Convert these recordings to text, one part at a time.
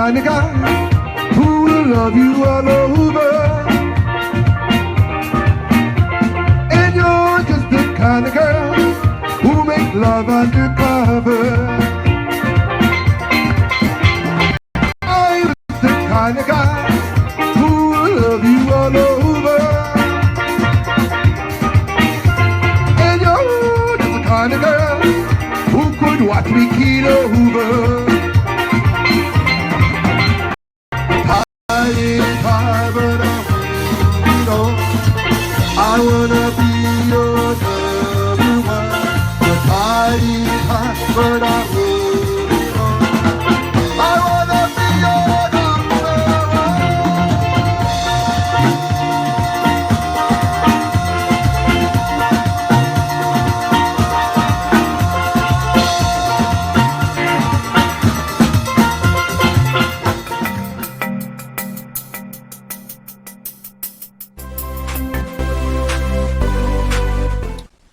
kind of guy who will love you all over. And you're just the kind of girl who make love undercover. I'm the kind of guy who will love you all over. And you're just the kind of girl who could watch me keel over. I wanna be your number one. The tide is high, but I'm moving on. I wanna be your number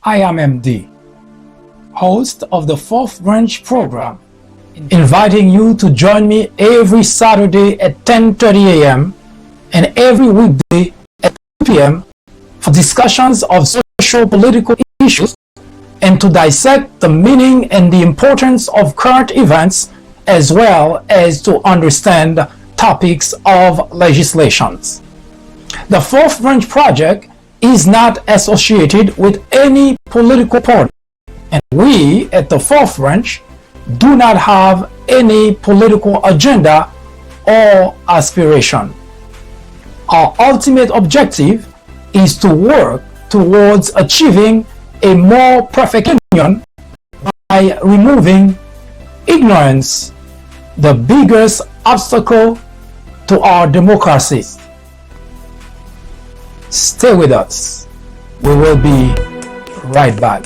I am MD, host of the Fourth Branch program, inviting you to join me every Saturday at 10:30 a.m. and every weekday at 2 p.m. for discussions of social political issues and to dissect the meaning and the importance of current events as well as to understand topics of legislations. The Fourth Branch Project is not associated with any political party, and we at the Fourth Branch do not have any political agenda or aspiration. Our ultimate objective is to work towards achieving a more perfect union by removing ignorance, the biggest obstacle to our democracy. Stay with us. We will be right back.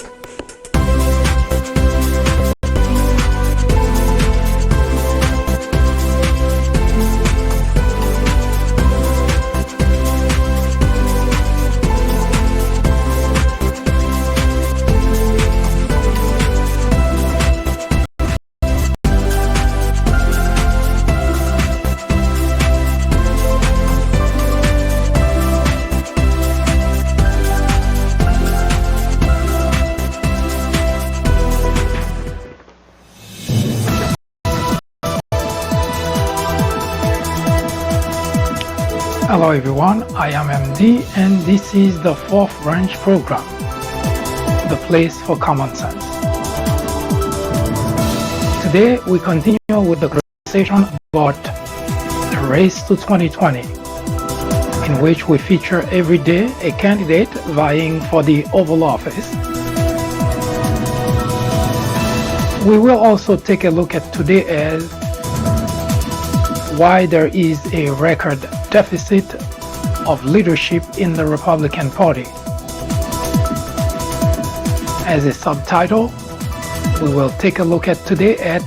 Hello everyone, I am MD and this is the Fourth Branch program, the place for common sense. Today we continue with the conversation about the race to 2020, in which we feature every day a candidate vying for the Oval Office. We will also take a look at today as why there is a record deficit of leadership in the Republican Party. As a subtitle, we will take a look at today at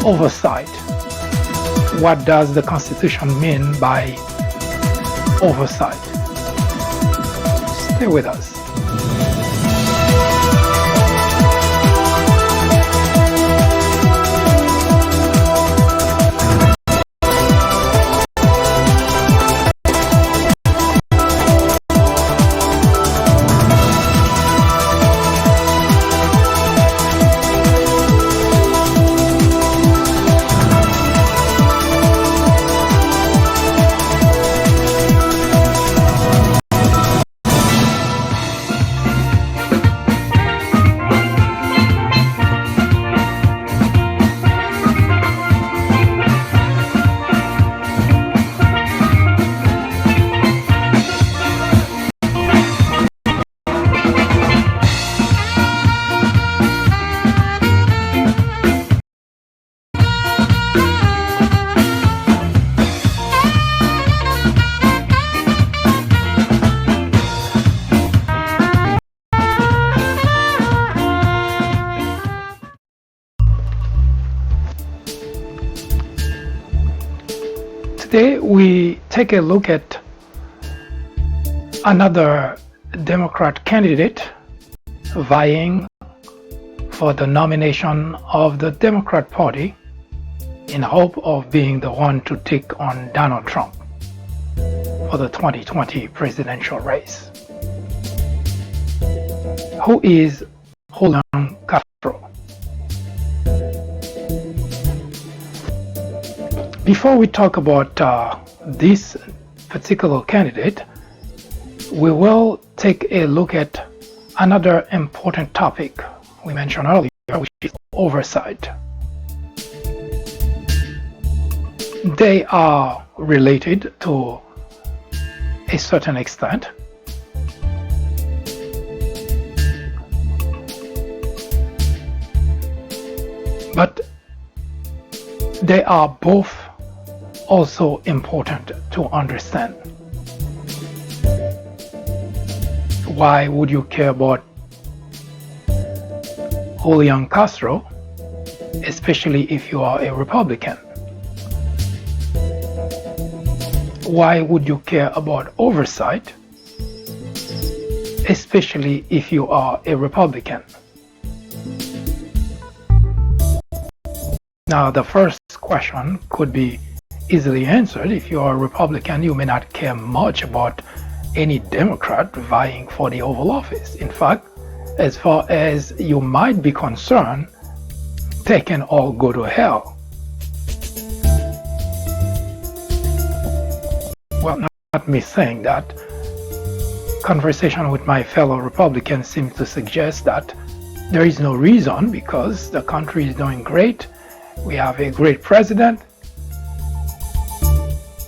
oversight. What does the Constitution mean by oversight? Stay with us. Today we take a look at another Democrat candidate vying for the nomination of the Democrat Party in hope of being the one to take on Donald Trump for the 2020 presidential race. Who is Julian Castro? Before we talk about this particular candidate, we will take a look at another important topic we mentioned earlier, which is oversight. They are related to a certain extent, but they are both also important to understand. Why would you care about Julian Castro, especially if you are a Republican? Why would you care about oversight, especially if you are a Republican? Now, the first question could be easily answered. If you are a Republican, you may not care much about any Democrat vying for the Oval Office. In fact, as far as you might be concerned, they can all go to hell. Well, not me saying that. Conversation with my fellow Republicans seems to suggest that there is no reason, because the country is doing great. We have a great president,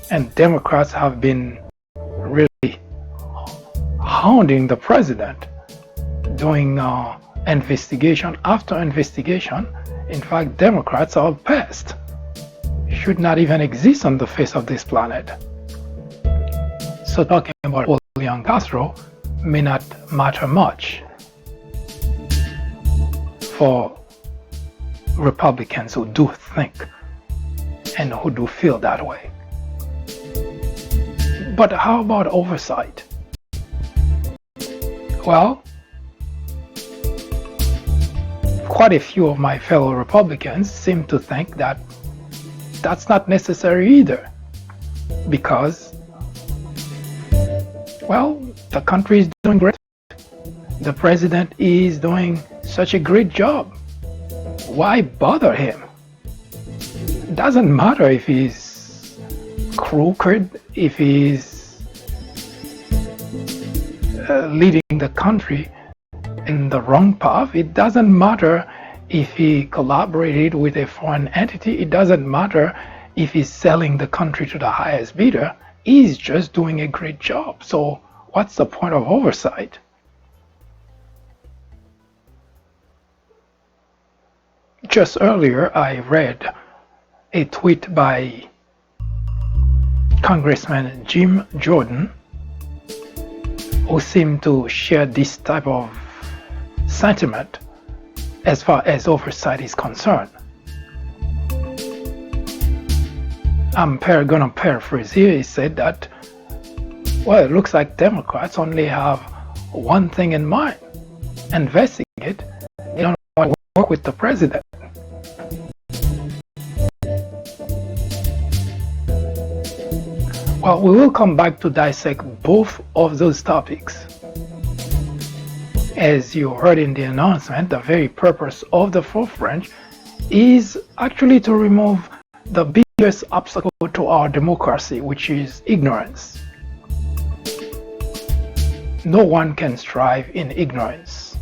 and Democrats have been really hounding the president, doing investigation after investigation. In fact, Democrats are past, should not even exist on the face of this planet. So talking about Julian Castro may not matter much for Republicans who do think and who do feel that way. But how about oversight? Well, quite a few of my fellow Republicans seem to think that that's not necessary either, because, well, the country is doing great. The president is doing such a great job. Why bother him? It doesn't matter if he's crooked, if he's leading the country in the wrong path. It doesn't matter if he collaborated with a foreign entity. It doesn't matter if he's selling the country to the highest bidder. He's just doing a great job. So what's the point of oversight? Just earlier, I read a tweet by Congressman Jim Jordan, who seemed to share this type of sentiment as far as oversight is concerned. I'm going to paraphrase here. He said that, well, it looks like Democrats only have one thing in mind: investigate. They don't want to work with the president. Well, we will come back to dissect both of those topics. As you heard in the announcement, the very purpose of the fourth branch is actually to remove the biggest obstacle to our democracy, which is ignorance. No one can strive in ignorance.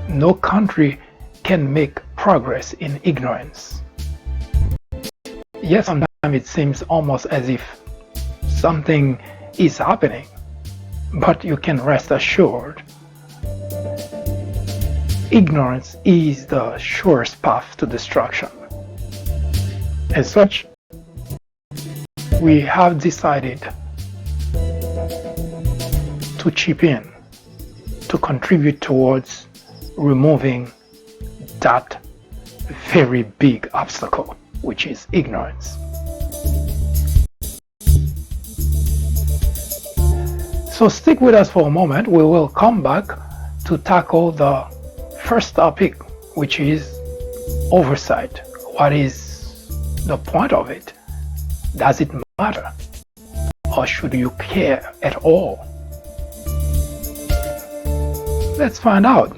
No country can make progress in ignorance. Yes, sometimes it seems almost as if something is happening, but you can rest assured, ignorance is the surest path to destruction. As such, we have decided to chip in, to contribute towards removing that very big obstacle, which is ignorance. So stick with us for a moment. We will come back to tackle the first topic, which is oversight. what is the point of it? Does it matter? Or should you care at all? Let's find out.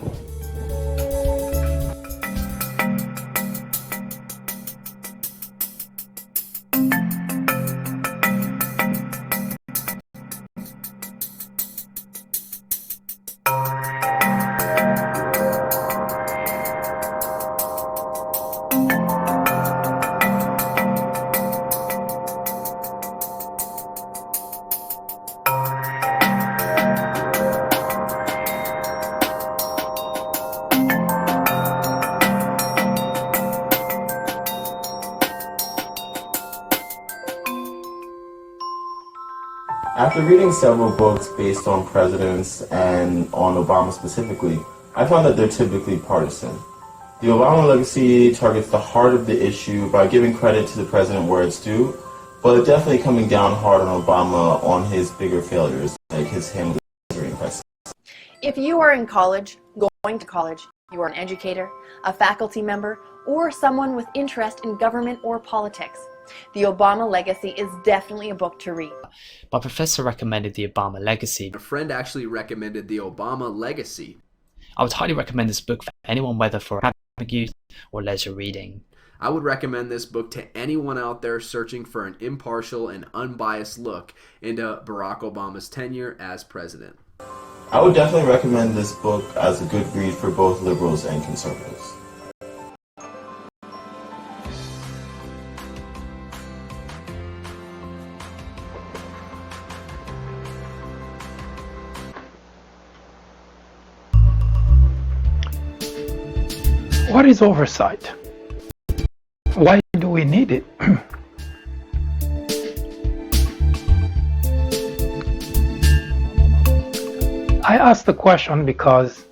After reading several books based on presidents and on Obama specifically, I found that they're typically partisan. The Obama legacy targets the heart of the issue by giving credit to the president where it's due, but definitely coming down hard on Obama on his bigger failures, like his handling of the crisis. If you are in college, going to college, you are an educator, a faculty member, or someone with interest in government or politics, The Obama Legacy is definitely a book to read. My professor recommended The Obama Legacy. A friend actually recommended The Obama Legacy. I would highly recommend this book for anyone, whether for academic use or leisure reading. I would recommend this book to anyone out there searching for an impartial and unbiased look into Barack Obama's tenure as president. I would definitely recommend this book as a good read for both liberals and conservatives. What is oversight? Why do we need it? I ask the question because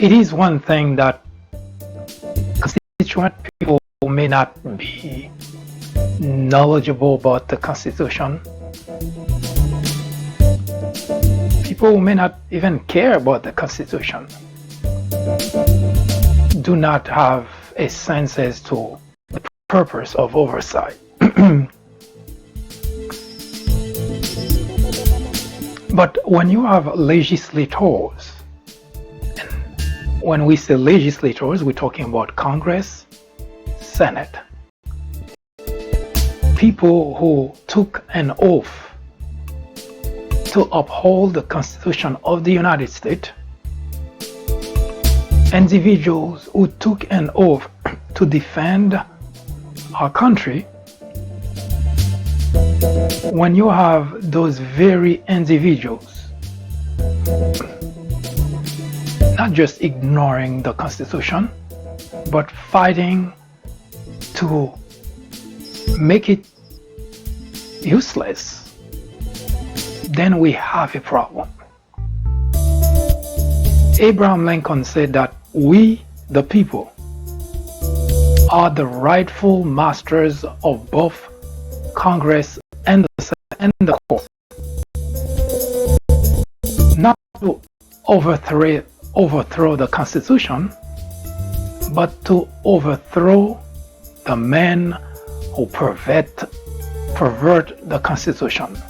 it is one thing that constituent people may not be knowledgeable about the Constitution. People who may not even care about the Constitution do not have a sense as to the purpose of oversight. But when you have legislators, and when we say legislators, we're talking about Congress, Senate, people who took an oath to uphold the Constitution of the United States, individuals who took an oath to defend our country. When you have those very individuals not just ignoring the Constitution, but fighting to make it useless, then we have a problem. Abraham Lincoln said that we, the people, are the rightful masters of both Congress and the court. Not to overthrow the Constitution, but to overthrow the men who pervert the Constitution.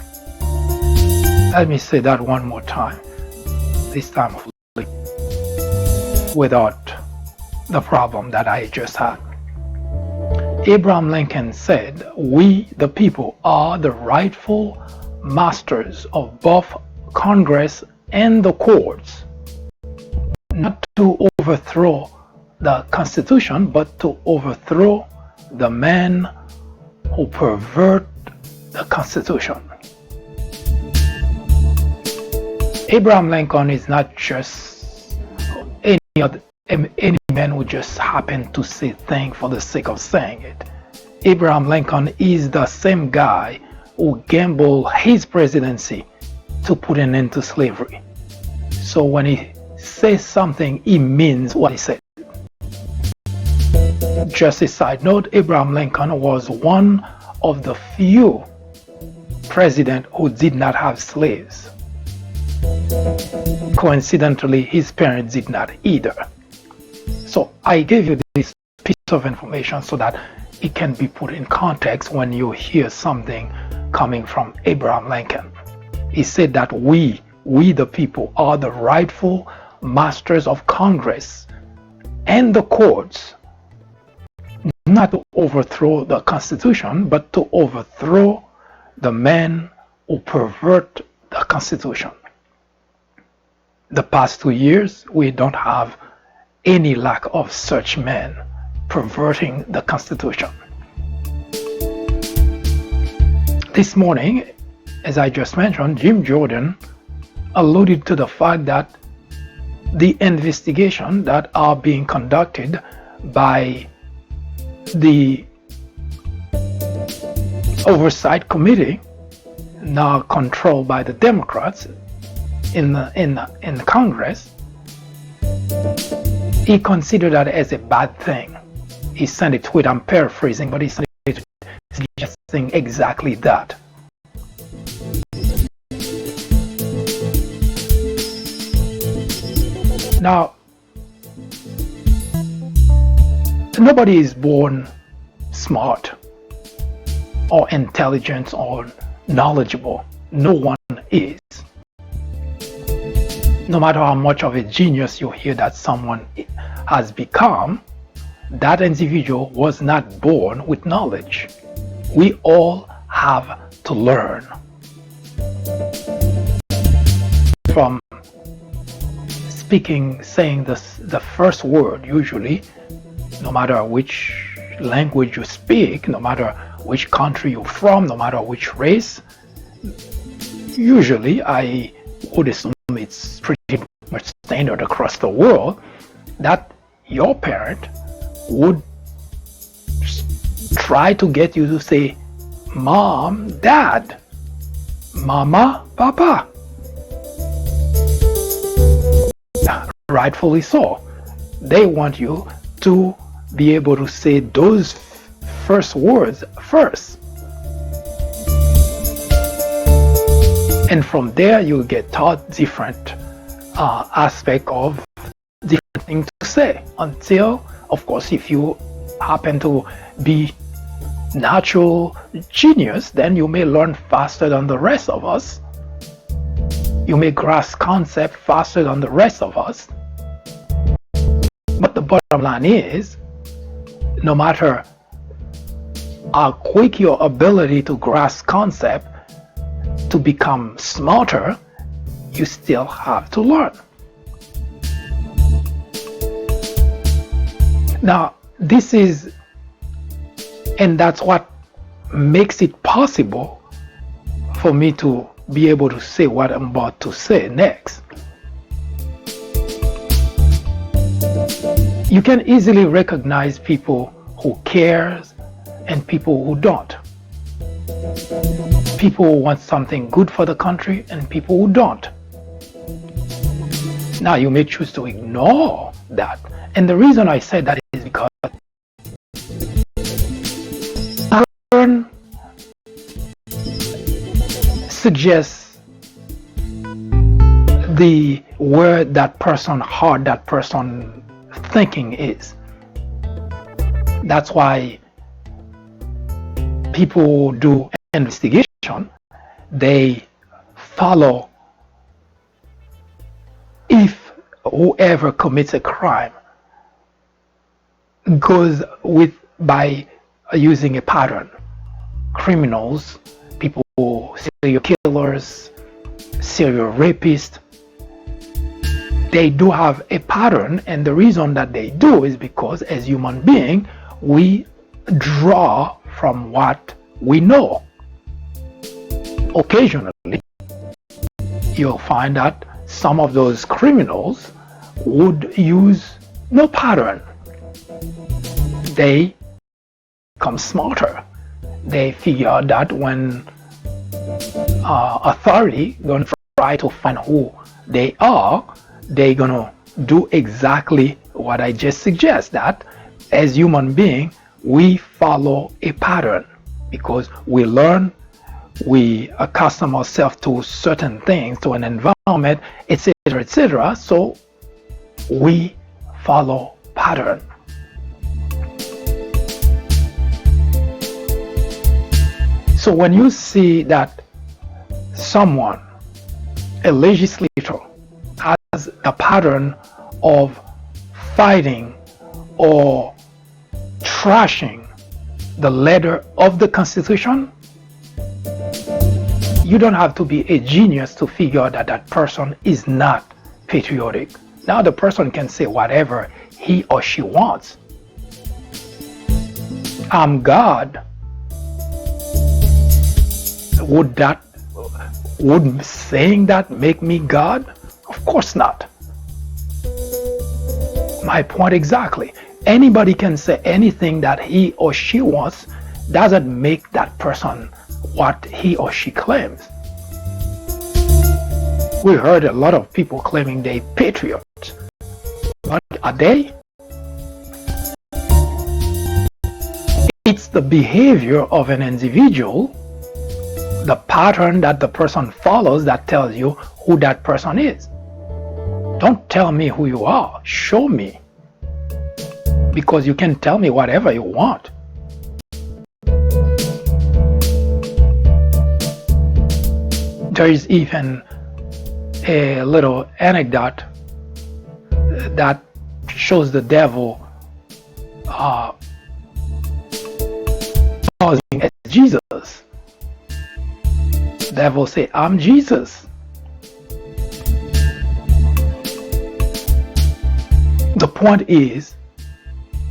Let me say that one more time, this time without the problem that I just had. Abraham Lincoln said, we, the people, are the rightful masters of both Congress and the courts. Not to overthrow the Constitution, but to overthrow the men who pervert the Constitution. Abraham Lincoln is not just any man who just happened to say things for the sake of saying it. Abraham Lincoln is the same guy who gambled his presidency to put an end to slavery. So when he says something, he means what he said. Just a side note, Abraham Lincoln was one of the few presidents who did not have slaves. Coincidentally, his parents did not either. So I gave you this piece of information so that it can be put in context when you hear something coming from Abraham Lincoln. He said that we the people, are the rightful masters of Congress and the courts, not to overthrow the Constitution, but to overthrow the men who pervert the Constitution. The past 2 years, we don't have any lack of such men perverting the Constitution. This morning, as I just mentioned, Jim Jordan alluded to the fact that the investigation that are being conducted by the Oversight Committee, now controlled by the Democrats in Congress, he considered that as a bad thing. He sent a tweet, I'm paraphrasing, but he sent a tweet suggesting exactly that. Now, nobody is born smart or intelligent or knowledgeable. No one is. No matter how much of a genius you hear that someone has become, that individual was not born with knowledge. We all have to learn. From saying the first word, usually, no matter which language you speak, no matter which country you're from, no matter which race, usually I would assume it's pretty much standard across the world that your parent would try to get you to say mom, dad, mama, papa. Rightfully so. They want you to be able to say those first words first. And from there you get taught different aspect of different things to say, until, of course, if you happen to be natural genius, then you may learn faster than the rest of us. You may grasp concept faster than the rest of us. But the bottom line is, no matter how quick your ability to grasp concept, to become smarter, you still have to learn. Now, this is, and that's what makes it possible for me to be able to say what I'm about to say next. You can easily recognize people who cares and people who don't. People who want something good for the country and people who don't. Now you may choose to ignore that. And the reason I said that is because pattern suggests the word that person, hard that person thinking is. That's why people do investigation. They follow if whoever commits a crime goes with by using a pattern. Criminals, people, serial killers, serial rapists, they do have a pattern, and the reason that they do is because as human beings we draw from what we know. Occasionally you'll find that some of those criminals would use no pattern. They become smarter. They figure out that when authority gonna try to find who they are, they're gonna do exactly what I just suggest, that as human beings we follow a pattern because we learn, we accustom ourselves to certain things, to an environment, etc., etc. So we follow pattern. So when you see that someone, a legislator, has a pattern of fighting or trashing the letter of the Constitution, you don't have to be a genius to figure out that that person is not patriotic. Now the person can say whatever he or she wants. I'm God. Would saying that make me God? Of course not. My point exactly. Anybody can say anything that he or she wants. Doesn't make that person what he or she claims. We heard a lot of people claiming they're patriots. But are they? It's the behavior of an individual, the pattern that the person follows, that tells you who that person is. Don't tell me who you are. Show me. Because you can tell me whatever you want. There is even a little anecdote that shows the devil posing as Jesus. The devil say, I'm Jesus. The point is,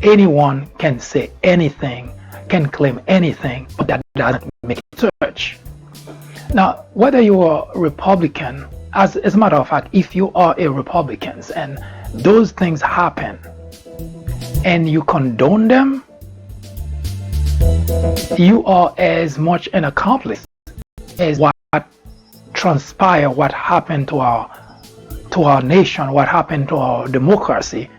anyone can say anything, can claim anything, but that doesn't make it church. Now, whether you are Republican, as a matter of fact, if you are a Republican and those things happen and you condone them, you are as much an accomplice as what transpired, what happened to our nation, what happened to our democracy,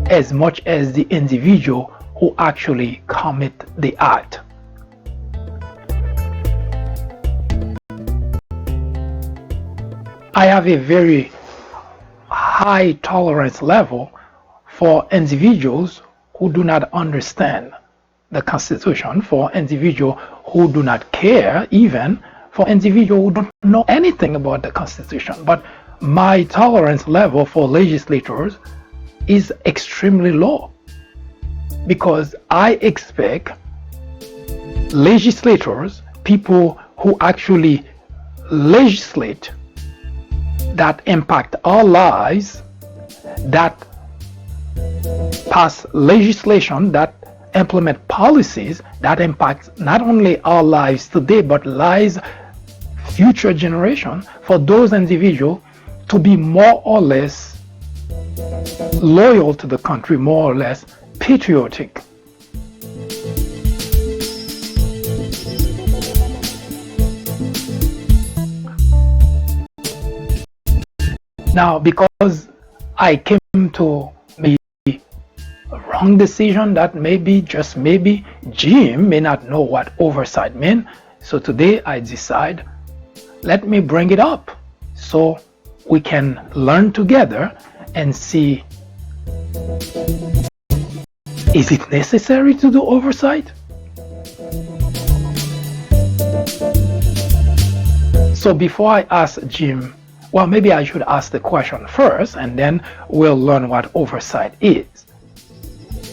as much as the individual who actually commit the act. I have a very high tolerance level for individuals who do not understand the Constitution, for individuals who do not care, even for individuals who don't know anything about the Constitution. But my tolerance level for legislators is extremely low, because I expect legislators, people who actually legislate, that impact our lives, that pass legislation, that implement policies that impact not only our lives today but lives future generations, for those individuals to be more or less loyal to the country, more or less patriotic. Now, because I came to maybe a wrong decision, that maybe, just maybe, Jim may not know what oversight means. So today I decide, let me bring it up so we can learn together and see, is it necessary to do oversight? So before I ask Jim, well, maybe I should ask the question first, and then we'll learn what oversight is.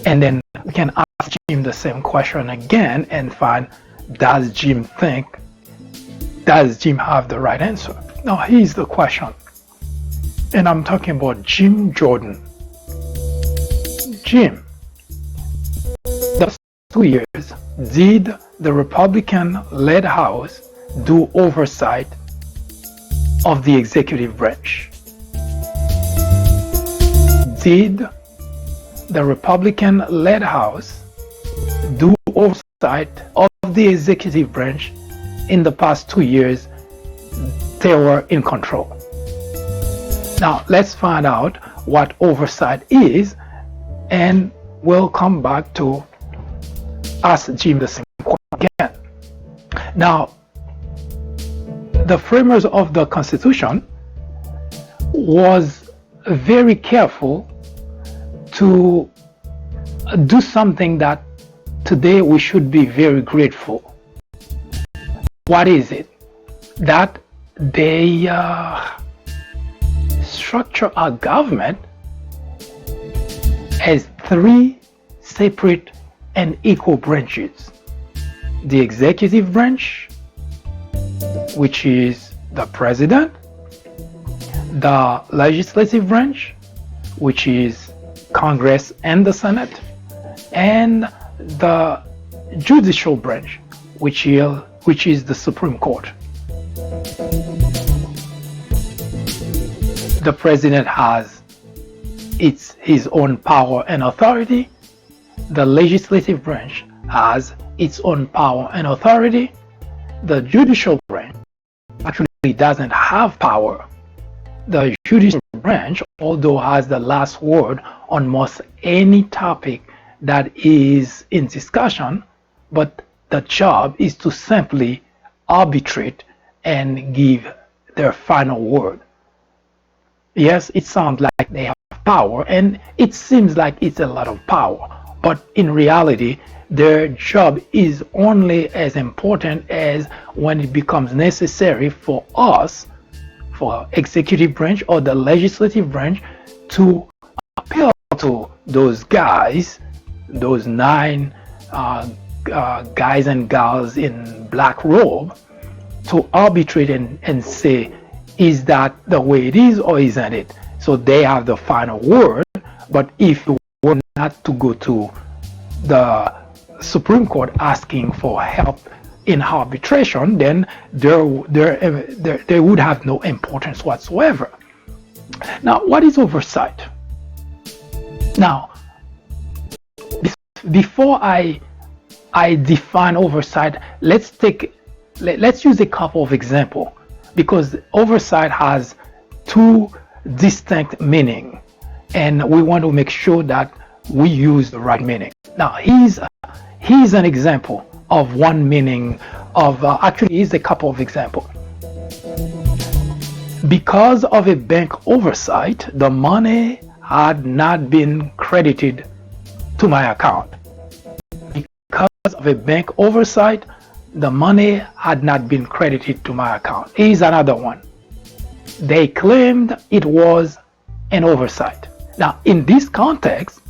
And then we can ask Jim the same question again and find, does Jim have the right answer? Now, here's the question. And I'm talking about Jim Jordan. Jim, the past 2 years, did the Republican-led House do oversight of the executive branch? Did the Republican-led House do oversight of the executive branch in the past 2 years they were in control? Now, let's find out what oversight is, and we'll come back to ask Jim the same question again. Now, the framers of the Constitution was very careful to do something that today we should be very grateful. what is it? That they structure our government as three separate and equal branches. The executive branch, which is the president, the legislative branch, which is Congress and the Senate, and the judicial branch, which is the Supreme Court. The president has his own power and authority. The legislative branch has its own power and authority. The judicial branch actually doesn't have power. The judicial branch, although has the last word on most any topic that is in discussion, but the job is to simply arbitrate and give their final word. Yes, it sounds like they have power, and it seems like it's a lot of power, but in reality, their job is only as important as when it becomes necessary for us, for executive branch or the legislative branch, to appeal to those guys, those 9 guys and gals in black robe, to arbitrate and say, is that the way it is or isn't it? So they have the final word. But if you were not to go to the Supreme Court asking for help in arbitration, then they would have no importance whatsoever. Now, what is oversight? Now, before I define oversight, let's use a couple of examples, because oversight has 2 distinct meanings, and we want to make sure that we use the right meaning. Now, here's an example of one meaning of, actually, here's a couple of examples. Because of a bank oversight, the money had not been credited to my account. Because of a bank oversight, the money had not been credited to my account. Here's another one. They claimed it was an oversight. Now, in this context,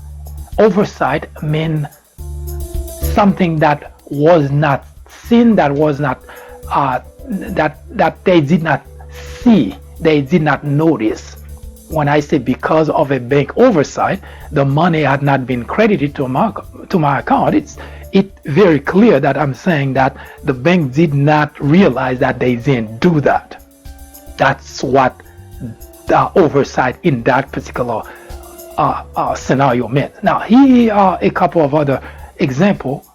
oversight means something that was not seen, that was not that they did not see, they did not notice. When I say because of a bank oversight, the money had not been credited to my account, it's very clear that I'm saying that the bank did not realize that they didn't do that. That's what the oversight in that particular scenario meant. Now, here are a couple of other examples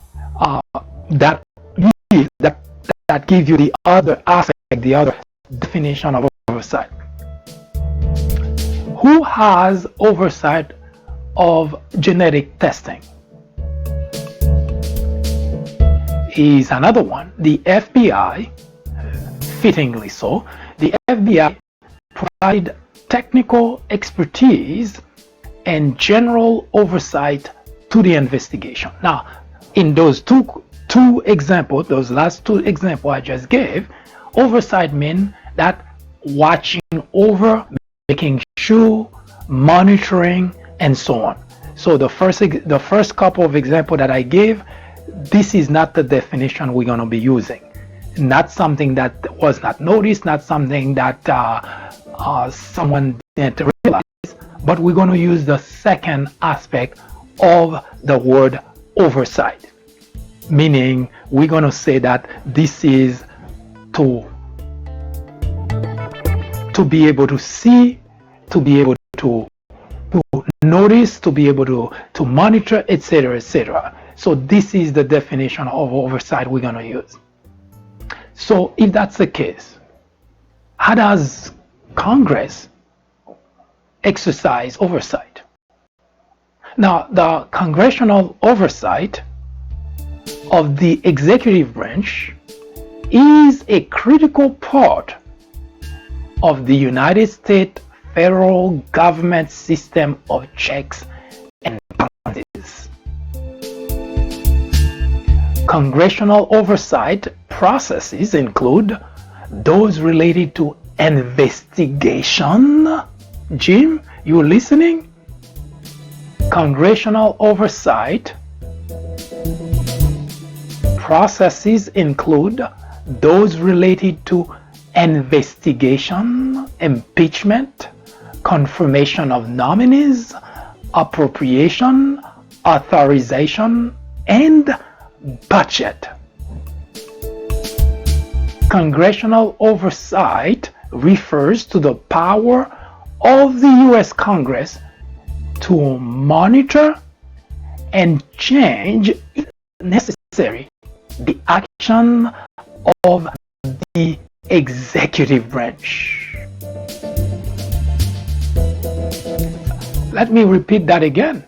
that give you the other aspect, the other definition of oversight. Who has oversight of genetic testing? Is another one. The FBI, fittingly so, the FBI provide technical expertise and general oversight to the investigation. Now, in those two examples, those last 2 examples I just gave, oversight means that watching over, making sure, monitoring, and so on. So the first couple of examples that I gave, this is not the definition we're going to be using. Not something that was not noticed, not something that someone didn't realize, but we're going to use the second aspect of the word oversight. Meaning, we're going to say that this is to be able to see, to be able to notice, to be able to monitor, etc., etc. So this is the definition of oversight we're going to use. So if that's the case, how does Congress exercise oversight? Now, the congressional oversight of the executive branch is a critical part of the United States federal government system of checks and balances. Congressional oversight processes include those related to investigation. Jim, you listening? Congressional oversight processes include those related to investigation, impeachment, confirmation of nominees, appropriation, authorization, and budget. Congressional oversight refers to the power of the U.S. Congress to monitor and change, if necessary, the action of the executive branch. Let me repeat that again.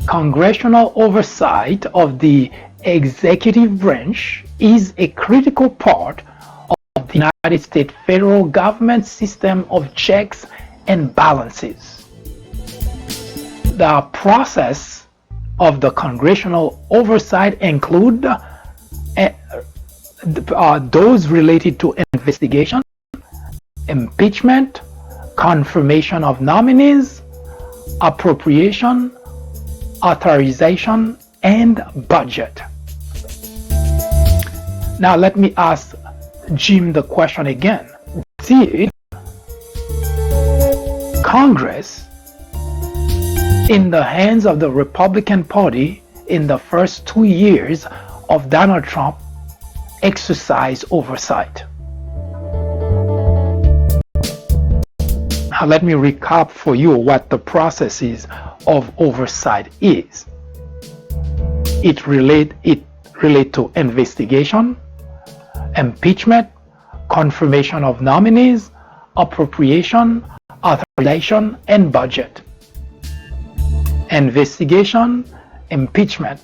Congressional oversight of the executive branch is a critical part of the United States federal government system of checks and balances. The process of the congressional oversight include those related to investigation, impeachment, confirmation of nominees, appropriation, authorization, and budget. Now let me ask Jim the question again. Did Congress, in the hands of the Republican Party in the first 2 years of Donald Trump, exercise oversight? Now let me recap for you what the processes of oversight is. It relate to investigation, impeachment, confirmation of nominees, appropriation, authorization, and budget. Investigation, impeachment.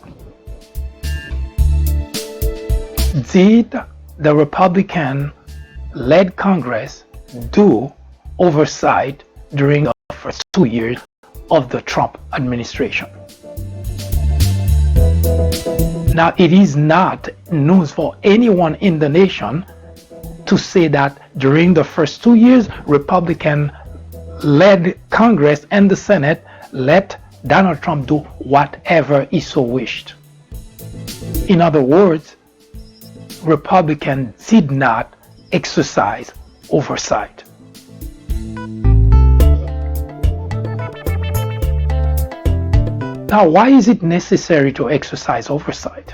Did the Republican-led Congress do oversight during the first 2 years of the Trump administration? Now, it is not news for anyone in the nation to say that during the first 2 years, Republican-led Congress and the Senate let Donald Trump do whatever he so wished. In other words, Republicans did not exercise oversight. Now, why is it necessary to exercise oversight?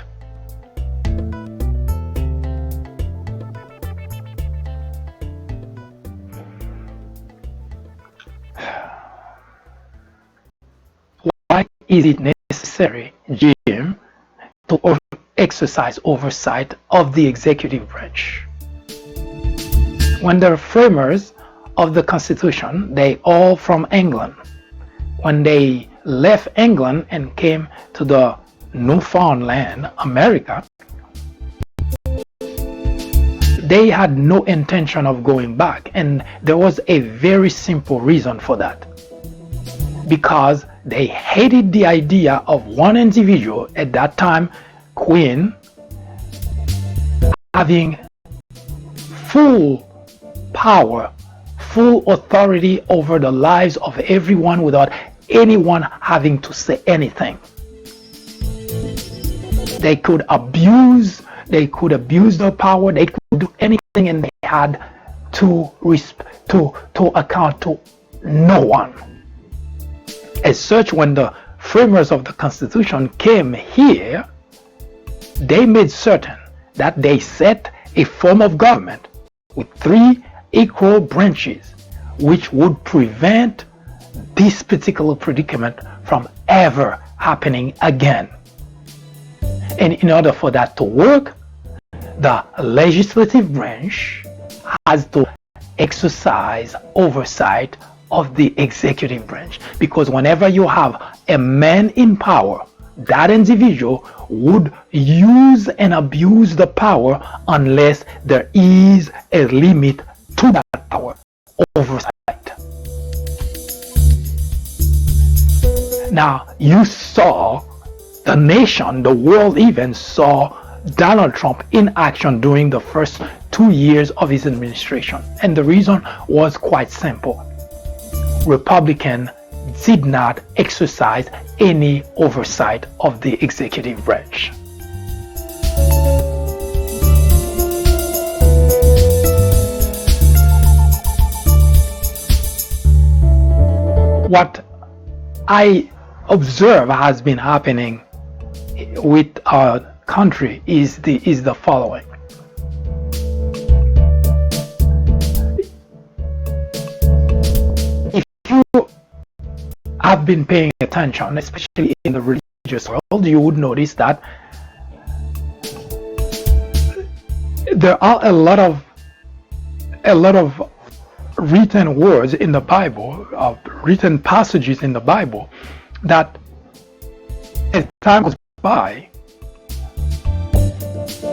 Why is it necessary, Jim, to exercise oversight of the executive branch? When the framers of the Constitution, they all from England, when they left England and came to the Newfoundland, America, they had no intention of going back, and there was a very simple reason for that. Because they hated the idea of one individual at that time, Queen, having full power, full authority over the lives of everyone without anyone having to say anything. They could abuse their power, they could do anything, and they had to account to no one. As such, when the framers of the Constitution came here, they made certain that they set a form of government with 3 equal branches, which would prevent this particular predicament from ever happening again. And in order for that to work, the legislative branch has to exercise oversight of the executive branch, because whenever you have a man in power, that individual would use and abuse the power unless there is a limit to that power. Oversight. Now, you saw the nation, the world even saw Donald Trump in action during the first 2 years of his administration. And the reason was quite simple. Republicans did not exercise any oversight of the executive branch. What I observe has been happening with our country is the following. If you have been paying attention, especially in the religious world, you would notice that there are a lot of written words in the Bible, written passages in the Bible, that as time goes by,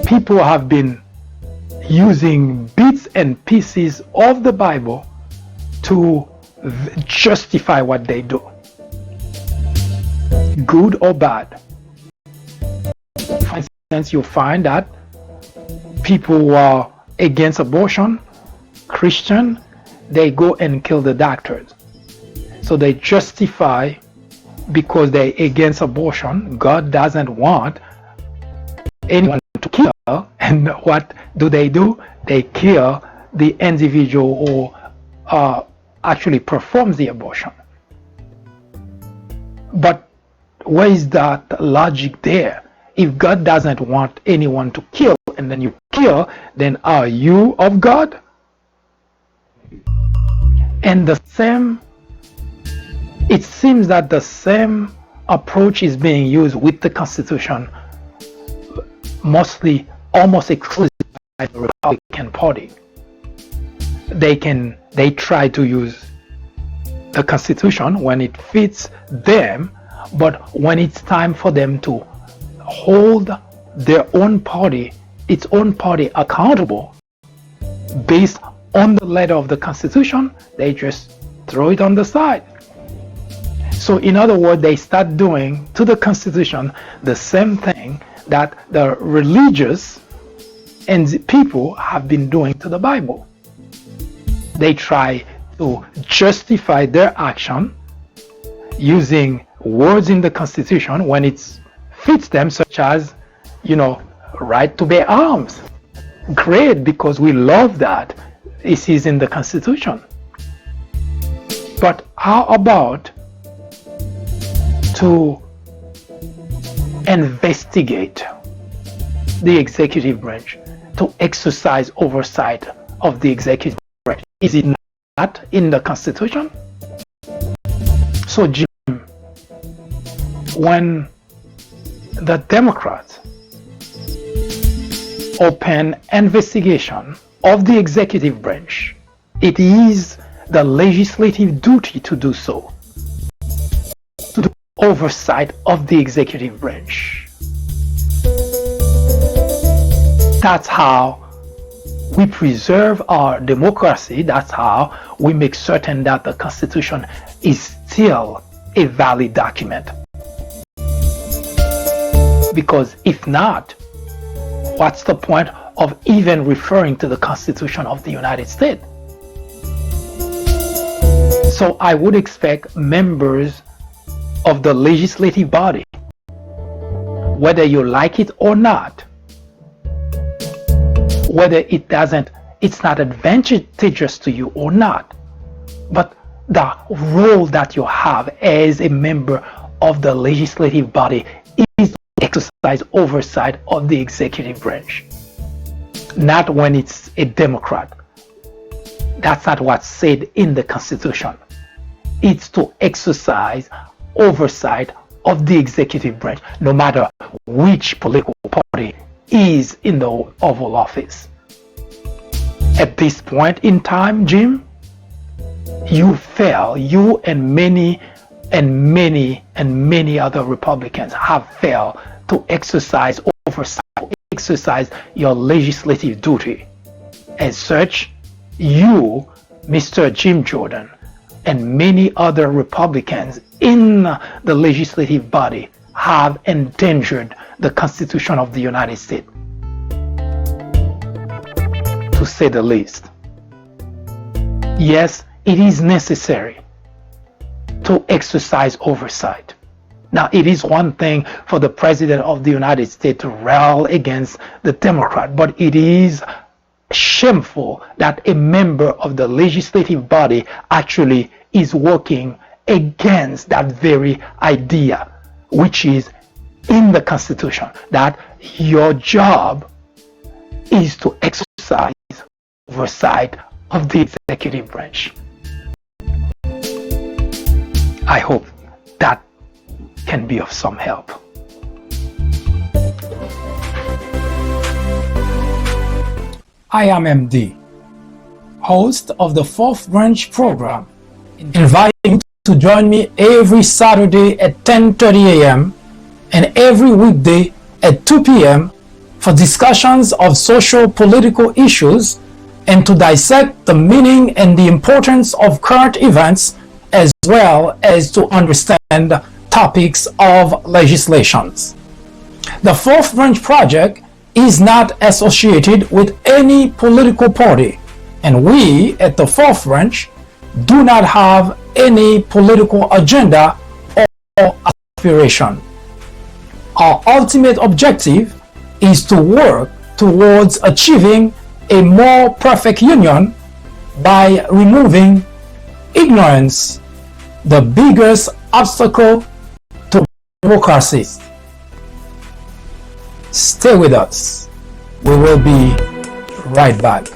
people have been using bits and pieces of the Bible to justify what they do, good or bad. For instance, you find that people who are against abortion, Christian, they go and kill the doctors. So they justify, because they're against abortion, God doesn't want anyone to kill, and what do? They kill the individual who actually performs the abortion. But where is that logic there? If God doesn't want anyone to kill, and then you kill, then are you of God? And it seems that the same approach is being used with the Constitution, mostly, almost exclusively by the Republican Party. They try to use the Constitution when it fits them, but when it's time for them to hold their own party, its own party accountable based on the letter of the Constitution, they just throw it on the side. So in other words, they start doing to the Constitution the same thing that the religious and the people have been doing to the Bible. They try to justify their action using words in the Constitution when it fits them, such as, right to bear arms. Great, because we love that. It is in the Constitution. But how about to investigate the executive branch, to exercise oversight of the executive branch? Is it not in the Constitution? So, Jim, when the Democrats open investigation of the executive branch, it is the legislative duty to do so, to do oversight of the executive branch. That's how we preserve our democracy. That's how we make certain that the Constitution is still a valid document. Because if not, what's the point of even referring to the Constitution of the United States? So I would expect members of the legislative body, whether you like it or not, whether it's not advantageous to you or not, but the role that you have as a member of the legislative body is to exercise oversight of the executive branch. Not when it's a Democrat. That's not what's said in the Constitution. It's to exercise oversight of the executive branch, no matter which political party is in the Oval Office. At this point in time, Jim, you fail. You and many other Republicans have failed to exercise oversight, exercise your legislative duty. As such, you, Mr. Jim Jordan, and many other Republicans in the legislative body have endangered the Constitution of the United States, to say the least. Yes, it is necessary to exercise oversight. Now, it is one thing for the President of the United States to rail against the Democrat, but it is shameful that a member of the legislative body actually is working against that very idea, which is in the Constitution, that your job is to exercise oversight of the executive branch. I hope that can be of some help. I am MD, host of the Fourth Branch program, inviting you to join me every Saturday at 10:30 a.m. and every weekday at 2 p.m. for discussions of social political issues and to dissect the meaning and the importance of current events, as well as to understand topics of legislations. The Fourth Branch Project is not associated with any political party, and we at the Fourth Branch do not have any political agenda or aspiration. Our ultimate objective is to work towards achieving a more perfect union by removing ignorance, the biggest obstacle to democracy. Stay with us. We will be right back.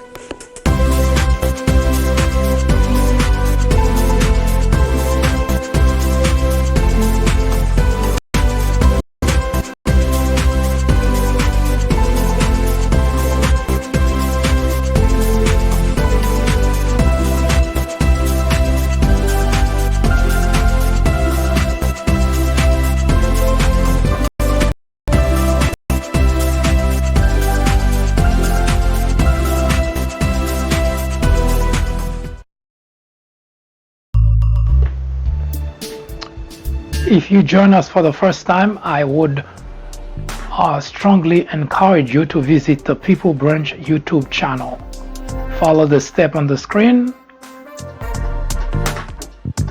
If you join us for the first time, I would strongly encourage you to visit the People Branch YouTube channel. Follow the step on the screen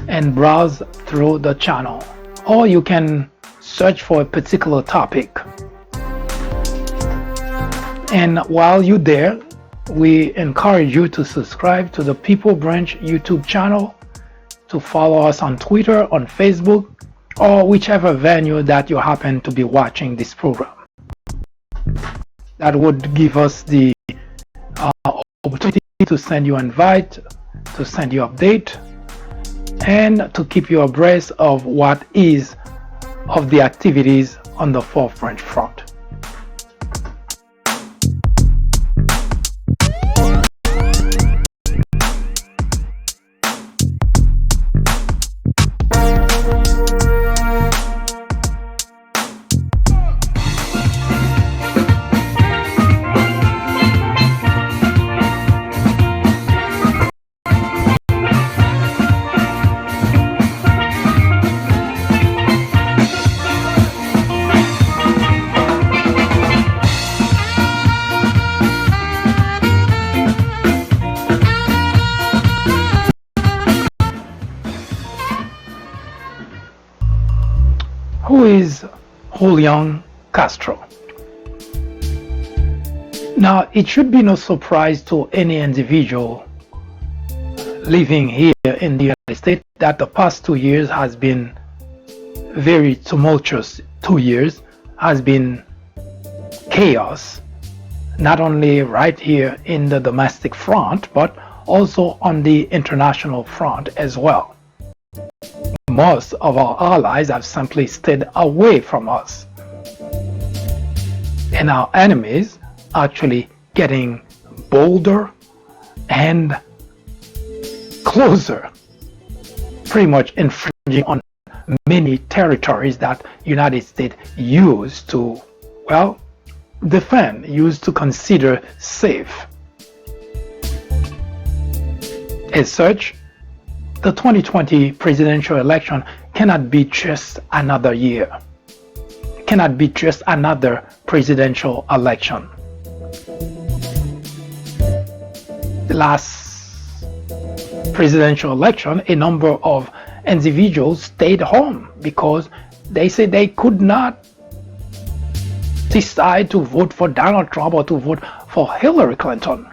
and browse through the channel. Or you can search for a particular topic. And while you're there, we encourage you to subscribe to the People Branch YouTube channel, to follow us on Twitter, on Facebook, or whichever venue that you happen to be watching this program. That would give us the opportunity to send you an invite, to send you update, and to keep you abreast of what is of the activities on the Fourth Branch front. Who is Julian Castro? Now, it should be no surprise to any individual living here in the United States that the past 2 years has been very tumultuous. 2 years has been chaos, not only right here in the domestic front, but also on the international front as well. Most of our allies have simply stayed away from us, and our enemies are actually getting bolder and closer, pretty much infringing on many territories that United States used to, well, defend, used to consider safe. As such, the 2020 presidential election cannot be just another year. cannot be just another presidential election. The last presidential election, a number of individuals stayed home because they said they could not decide to vote for Donald Trump or to vote for Hillary Clinton.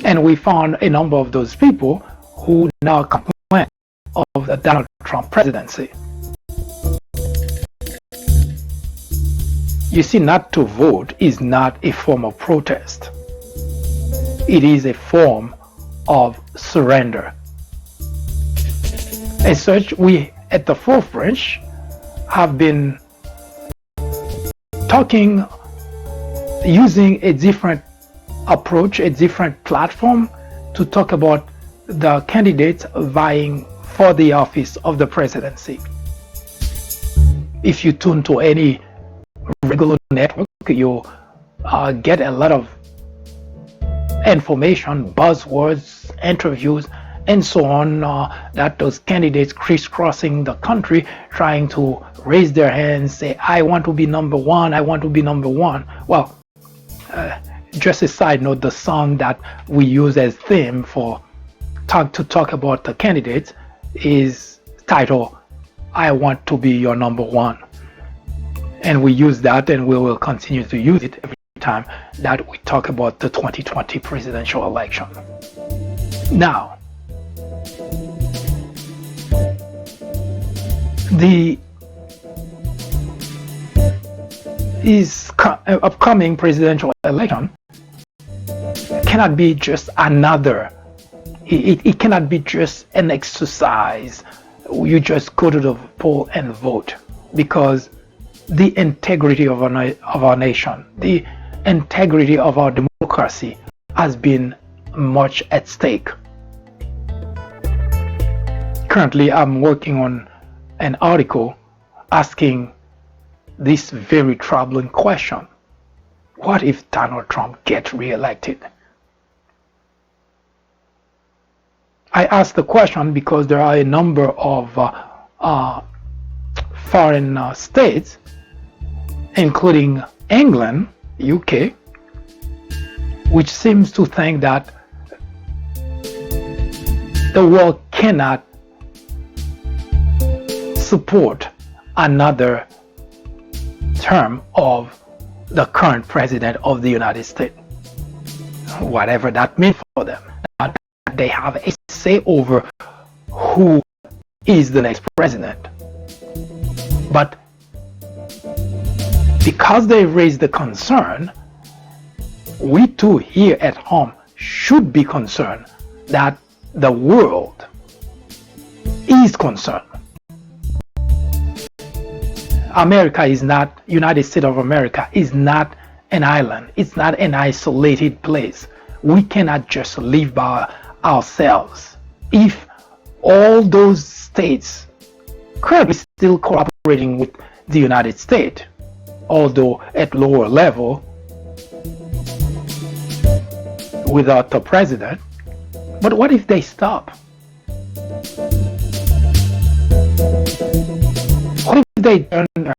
And we found a number of those people who now complain of the Donald Trump presidency. You see, not to vote is not a form of protest. It is a form of surrender. As such, we at the Fourth Branch have been talking, using a different approach, a different platform to talk about the candidates vying for the office of the presidency. If you tune to any regular network, you get a lot of information, buzzwords, interviews, and so on, that those candidates crisscrossing the country trying to raise their hands, say, I want to be number one, I want to be number one. Well, just a side note, the song that we use as theme for talk about the candidates is titled, I Want to Be Your Number One. And we use that, and we will continue to use it every time that we talk about the 2020 presidential election. Now, the upcoming presidential election cannot be just another, it cannot be just an exercise. You just go to the poll and vote, because the integrity of our nation, the integrity of our democracy has been much at stake. Currently, I'm working on an article asking this very troubling question. What if Donald Trump gets reelected? I ask the question because there are a number of foreign states, including England, UK, which seems to think that the world cannot support another term of the current president of the United States, whatever that means for them. Now, they have a say over who is the next president. But because they raised the concern, we too here at home should be concerned that the world is concerned. America is not, United States of America is not an island. It's not an isolated place. We cannot just live by ourselves. If all those states currently still cooperating with the United States, although at lower level without the president, but what if they stop? What if they turn their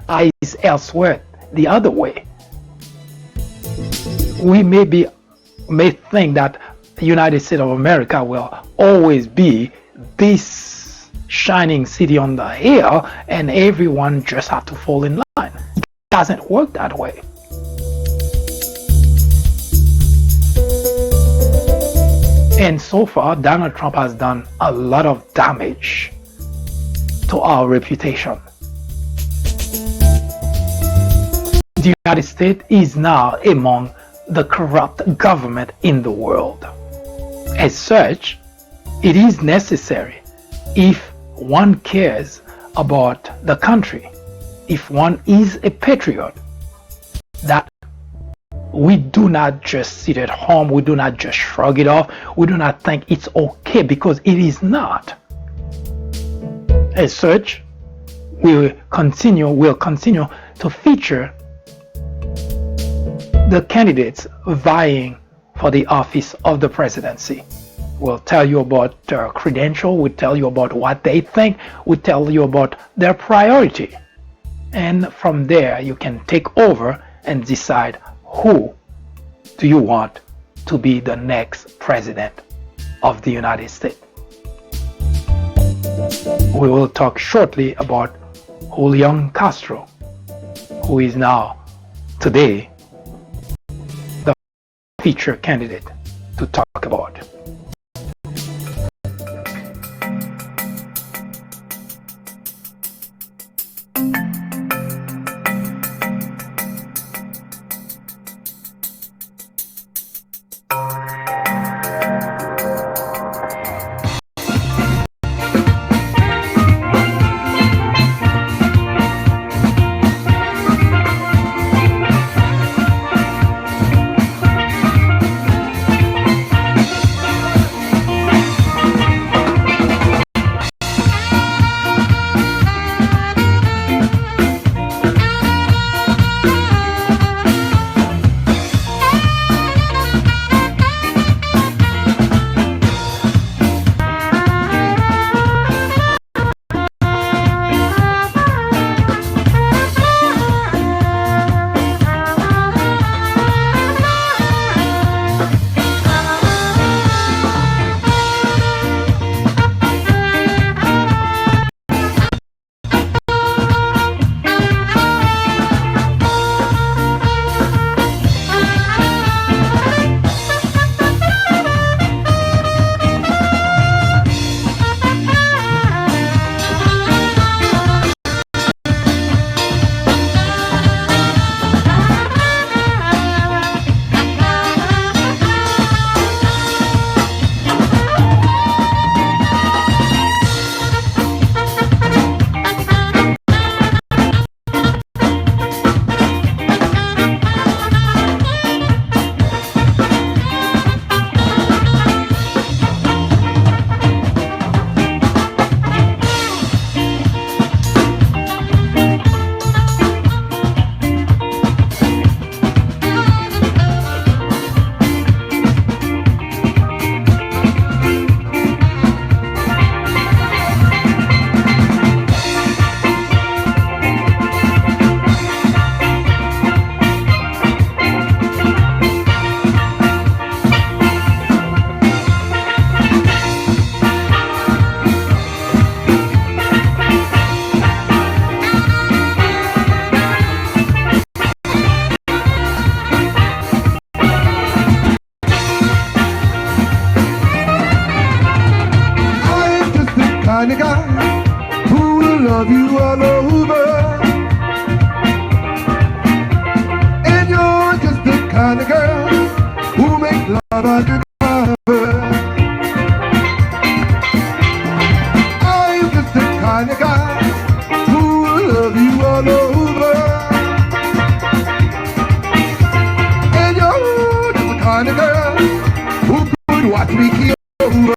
eyes elsewhere, the other way? We may think that the United States of America will always be this shining city on the hill and everyone just have to fall in line. It doesn't work that way. And so far, Donald Trump has done a lot of damage to our reputation. The United States is now among the corrupt government in the world. As such, it is necessary, if one cares about the country, if one is a patriot, that we do not just sit at home, we do not just shrug it off, we do not think it's okay, because it is not. As such, we'll continue to feature the candidates vying for the office of the presidency. will tell you about their credential, will tell you about what they think, will tell you about their priority. And from there, you can take over and decide who do you want to be the next president of the United States. We will talk shortly about Julian Castro, who is now, today, the featured candidate to talk about. kind of guy who will love you all over. And you're just the kind of girl who make love undercover. I'm just the kind of guy who will love you all over. And you're just the kind of girl who could watch me kill over.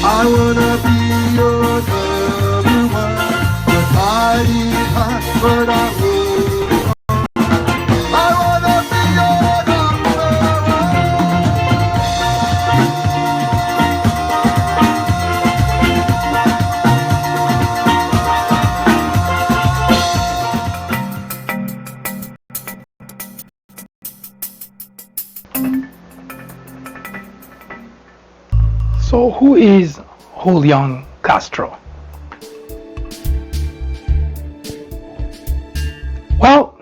I wanna be your number one. The tide is high, but I hold on. I wanna be your number one. So who is Julian Castro? Well,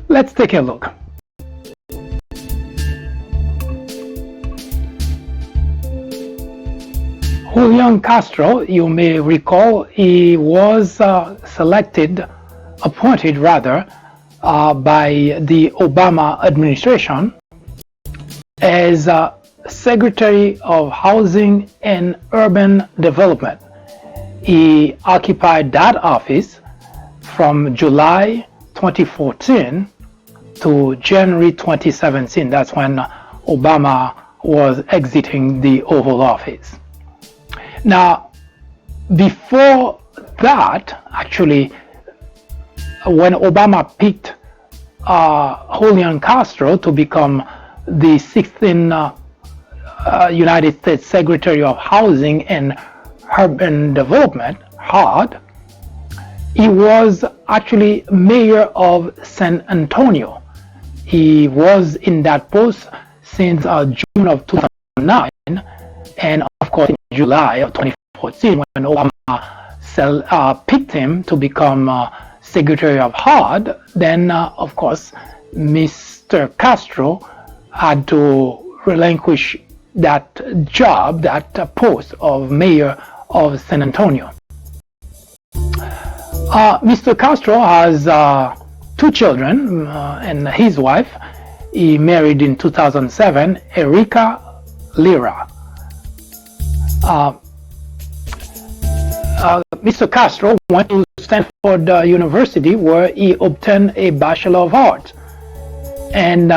let's take a look. Julian Castro, you may recall, he was appointed by the Obama administration as Secretary of Housing and Urban Development. He occupied that office from July 2014 to January 2017. That's when Obama was exiting the Oval Office. Now, before that, actually, when Obama picked Julian Castro to become the 16th United States Secretary of Housing and Urban Development, HUD, he was actually mayor of San Antonio. He was in that post since June of 2009, and of course in July of 2014 when Obama picked him to become Secretary of HUD, then of course Mr. Castro had to relinquish that job, that post of mayor of San Antonio. Mr. Castro has two children and his wife. He married in 2007, Erica Lira. Mr. Castro went to Stanford University where he obtained a Bachelor of Arts. And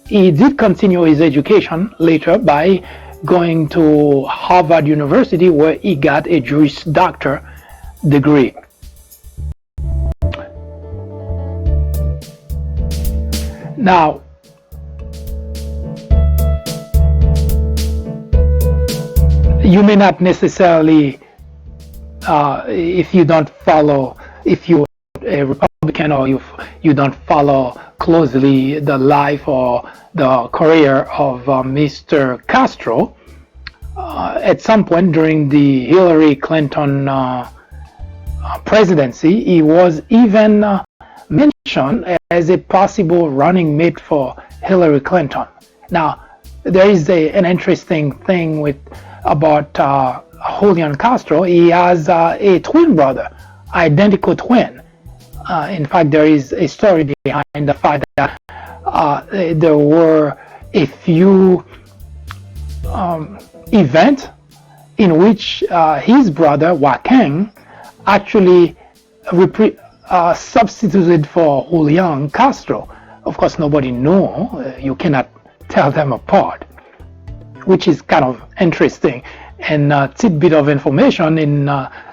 he did continue his education later by going to Harvard University where he got a Juris Doctor degree. Now, you may not necessarily, if you don't follow, if you're a Republican or you don't follow closely the life or the career of Mr. Castro, at some point during the Hillary Clinton presidency, he was even mentioned as a possible running mate for Hillary Clinton. Now, there is an interesting thing about Julian Castro. He has a twin brother, identical twin. In fact, there is a story behind the fact that there were a few events in which his brother Joaquin actually substituted for Julian Castro. Of course, nobody knew. You cannot tell them apart, which is kind of interesting. And a tidbit of information in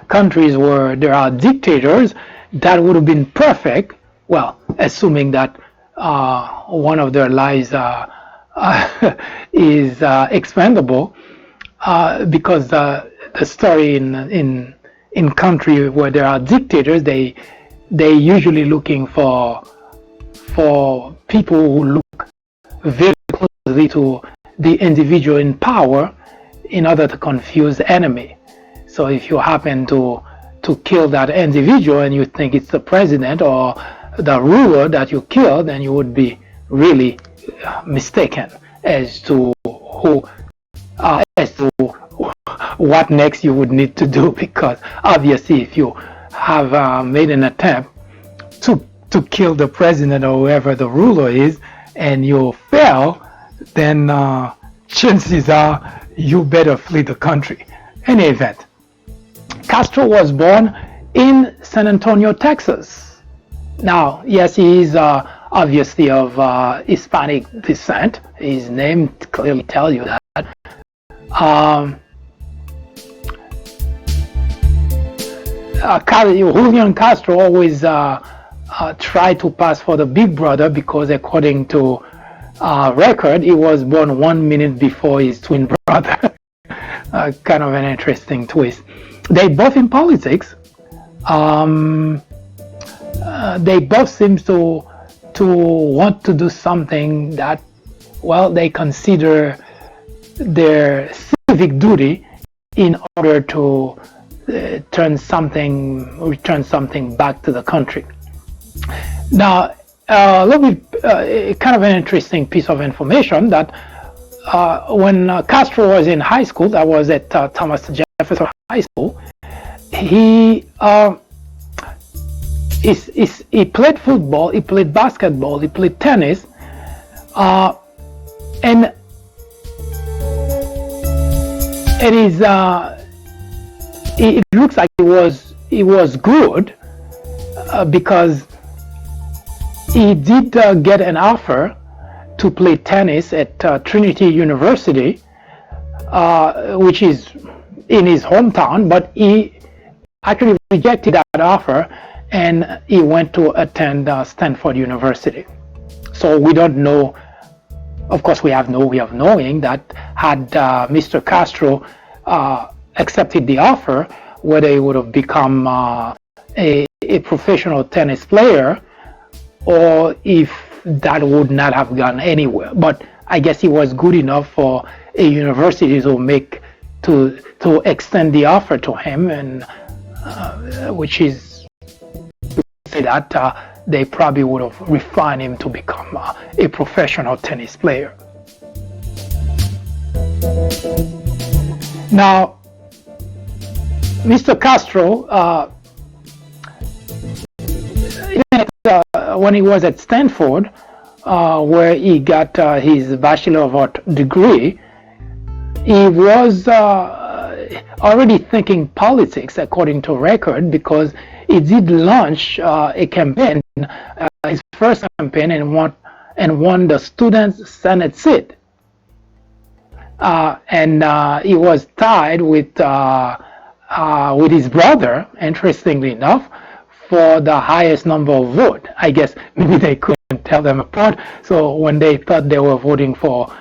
countries where there are dictators, that would have been perfect. Well, assuming that one of their lives is expendable, because the story in country where there are dictators, they usually looking for people who look very closely to the individual in power in order to confuse the enemy. So if you happen to kill that individual and you think it's the president or the ruler that you killed, then you would be really mistaken as to what next you would need to do, because obviously if you have made an attempt to kill the president or whoever the ruler is and you fail, then chances are you better flee the country. Any event, Castro was born in San Antonio, Texas. Now, yes, he is obviously of Hispanic descent. His name clearly tells you that. Julian Castro always tried to pass for the big brother because, according to record, he was born 1 minute before his twin brother. Kind of an interesting twist. They both in politics. They both seem to want to do something that, well, they consider their civic duty in order to return something back to the country. Now, let me kind of an interesting piece of information that when Castro was in high school, that was at Thomas Jefferson High School, he played football, he played basketball, he played tennis, and it looks like he was good because he did get an offer to play tennis at Trinity University, which is in his hometown, but he actually rejected that offer and he went to attend Stanford University. So we don't know. Of course, we have no way of knowing that had Mr. Castro accepted the offer, whether he would have become a professional tennis player, or if that would not have gone anywhere. But I guess he was good enough for a university to extend the offer to him, and which is to say that they probably would have refined him to become a professional tennis player. Now, Mr. Castro, when he was at Stanford, where he got his Bachelor of Art degree, he was already thinking politics, according to record, because he did launch a campaign, his first campaign, and won the Student Senate seat. And he was tied with his brother, interestingly enough, for the highest number of votes. I guess maybe they couldn't tell them apart. So when they thought they were voting for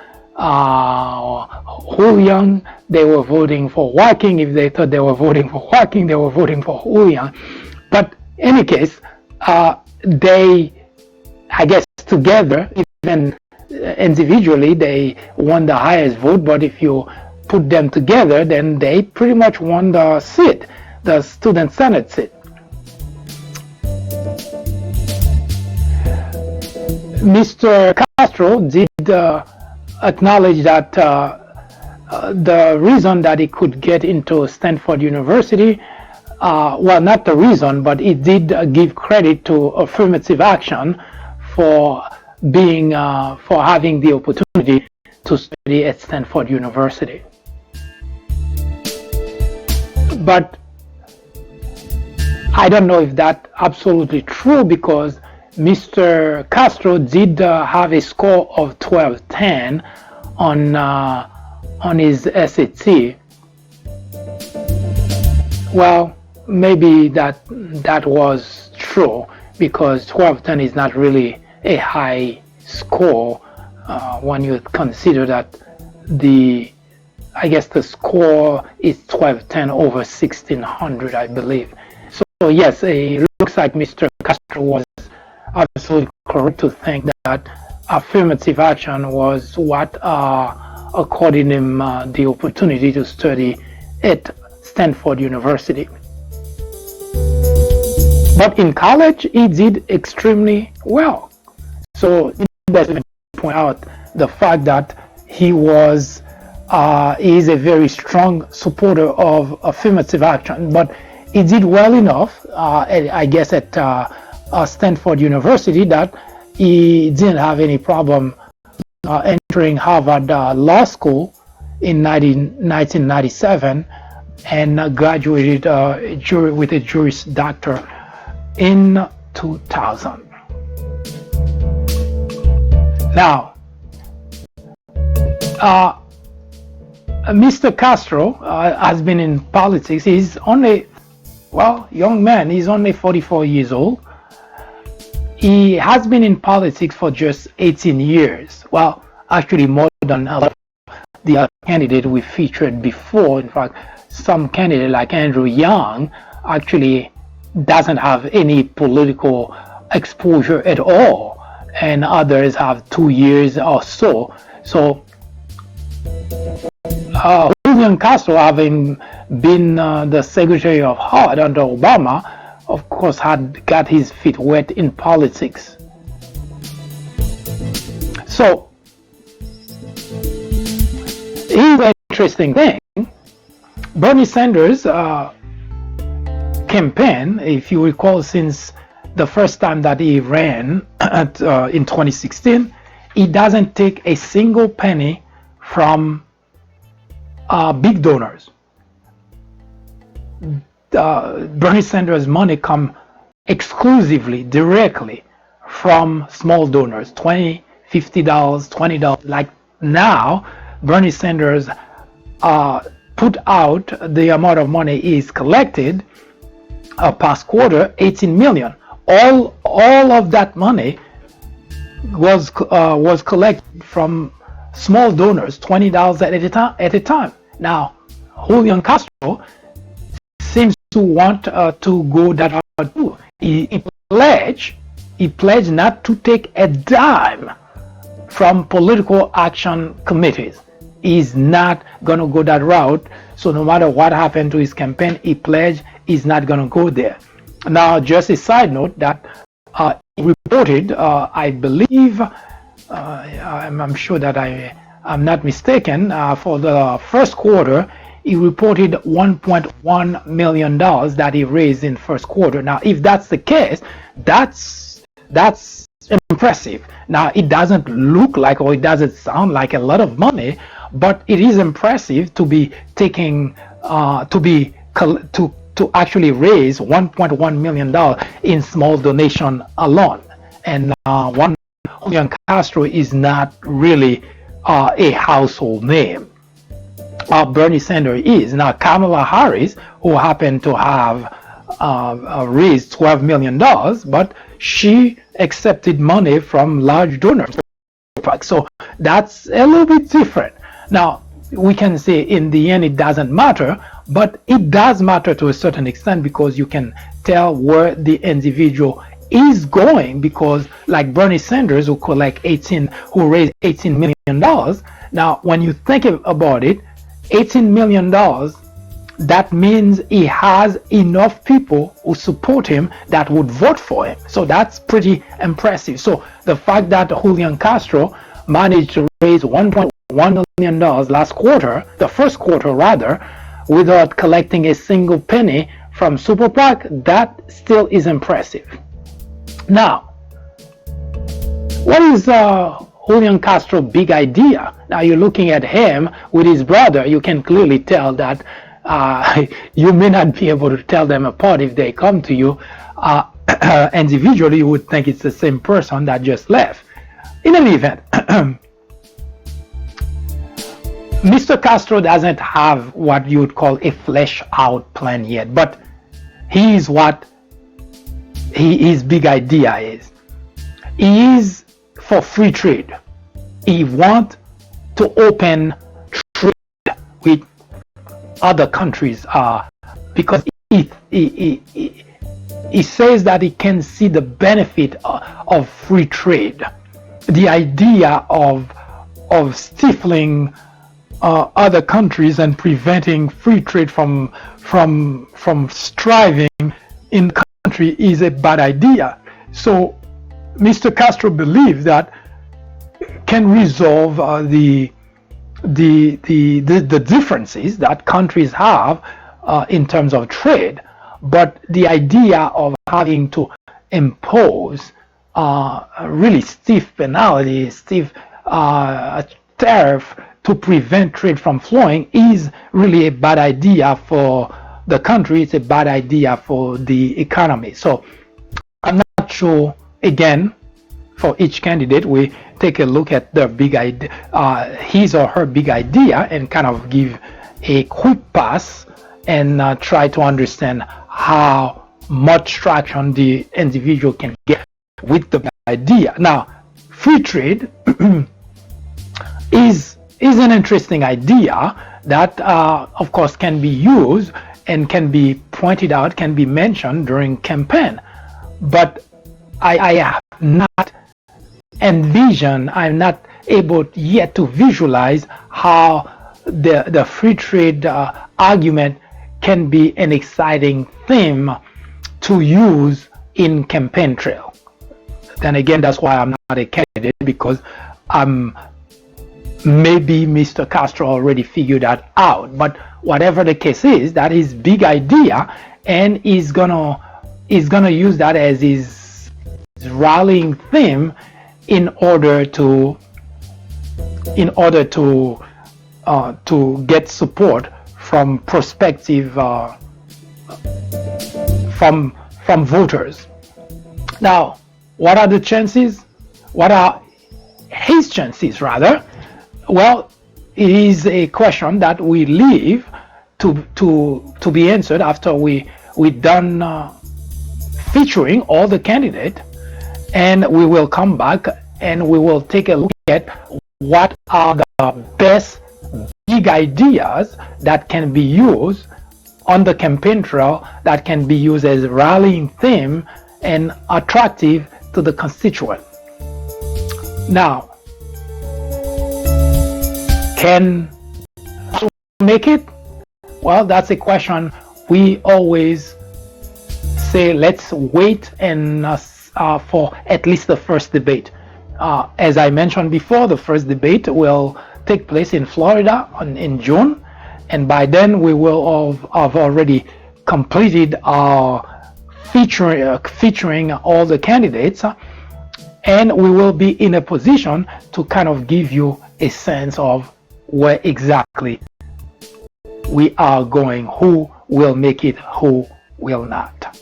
Julian, they were voting for Joaquin. If they thought they were voting for Joaquin, they were voting for Julian. But in any case, they, I guess together, even individually, they won the highest vote. But if you put them together, then they pretty much won the seat, the Student Senate seat. Mr. Castro did acknowledge that the reason that he could get into Stanford University, well, not the reason, but he did give credit to affirmative action for having the opportunity to study at Stanford University. But I don't know if that's absolutely true, because Mr. Castro did have a score of 1210 on his SAT. Well, maybe that was true, because 1210 is not really a high score when you consider that I guess the score is 1210 over 1600, I believe. So yes, it looks like Mr. Castro was absolutely correct to think that affirmative action was what accorded him the opportunity to study at Stanford University. But in college, he did extremely well. So it doesn't point out the fact that he is a very strong supporter of affirmative action, but he did well enough, I guess, at Stanford University, that he didn't have any problem entering Harvard Law School in 1997 and graduated with a Juris Doctor in 2000. Now, Mr. Castro has been in politics. He's only, well, young man, he's only 44 years old. He has been in politics for just 18 years. Well, actually more than a lot of the other candidates we featured before. In fact, some candidate like Andrew Yang actually doesn't have any political exposure at all, and others have 2 years or so. So Julian Castro, having been the Secretary of Health under Obama, of course had got his feet wet in politics. So here's an interesting thing. Bernie Sanders campaign, if you recall, since the first time that he ran in 2016, he doesn't take a single penny from big donors. Bernie Sanders' money come exclusively, directly from small donors, $20, $50, $20. Like now, Bernie Sanders put out the amount of money he's collected past quarter, 18 million. All of that money was collected from small donors, $20 at a time. Now, Julian Castro seems to want to go that route too. He pledged not to take a dime from political action committees. He's not gonna go that route. So no matter what happened to his campaign, he pledged he's not gonna go there. Now, just a side note that he reported, I believe, I'm sure that I'm not mistaken, for the first quarter, he reported $1.1 million that he raised in first quarter. Now, if that's the case, that's impressive. Now, it doesn't look like, or it doesn't sound like a lot of money, but it is impressive to be taking, to actually raise $1.1 million in small donation alone. And Julian Castro is not really a household name. Bernie Sanders is. Now, Kamala Harris, who happened to have raised $12 million, but she accepted money from large donors. So that's a little bit different. Now, we can say in the end it doesn't matter, but it does matter to a certain extent because you can tell where the individual is going, because like Bernie Sanders, who raised $18 million. Now, when you think about it, $18 million, that means he has enough people who support him that would vote for him. So that's pretty impressive. So the fact that Julian Castro managed to raise $1.1 million last quarter, the first quarter rather, without collecting a single penny from Super PAC, that still is impressive. Now, what is Julian Castro's big idea? Now you're looking at him with his brother. You can clearly tell that you may not be able to tell them apart if they come to you individually. You would think it's the same person that just left. In any event, Mr. Castro doesn't have what you would call a fleshed out plan yet, but his big idea is. He is for free trade. He wants to open trade with other countries because he says that he can see the benefit of free trade. The idea of stifling other countries and preventing free trade from striving in the country is a bad idea. So Mr. Castro believes that can resolve the differences that countries have in terms of trade, but the idea of having to impose really stiff penalty, stiff tariff to prevent trade from flowing is really a bad idea for the country. It's a bad idea for the economy. So I'm not sure, again, for each candidate, we take a look at their big idea, his or her big idea, and kind of give a quick pass and try to understand how much traction the individual can get with the idea. Now, free trade is an interesting idea that, of course, can be used and can be pointed out, can be mentioned during campaign. But I have not envisioned, I'm not able yet to visualize how the free trade argument can be an exciting theme to use in campaign trail. Then again, that's why I'm not a candidate, because maybe Mr. Castro already figured that out. But whatever the case is, that is big idea, and he's gonna use that as his rallying theme in order to get support from prospective from voters. Now, what are the chances? What are his chances, rather? Well, it is a question that we leave to be answered after we we're done featuring all the candidates, and we will come back and we will take a look at what are the best big ideas that can be used on the campaign trail, that can be used as a rallying theme and attractive to the constituent. Now, can make it? Well, that's a question we always say, let's wait and for at least the first debate. As I mentioned before, the first debate will take place in Florida in June, and by then we will have already completed our featuring all the candidates, and we will be in a position to kind of give you a sense of where exactly we are going, who will make it, who will not.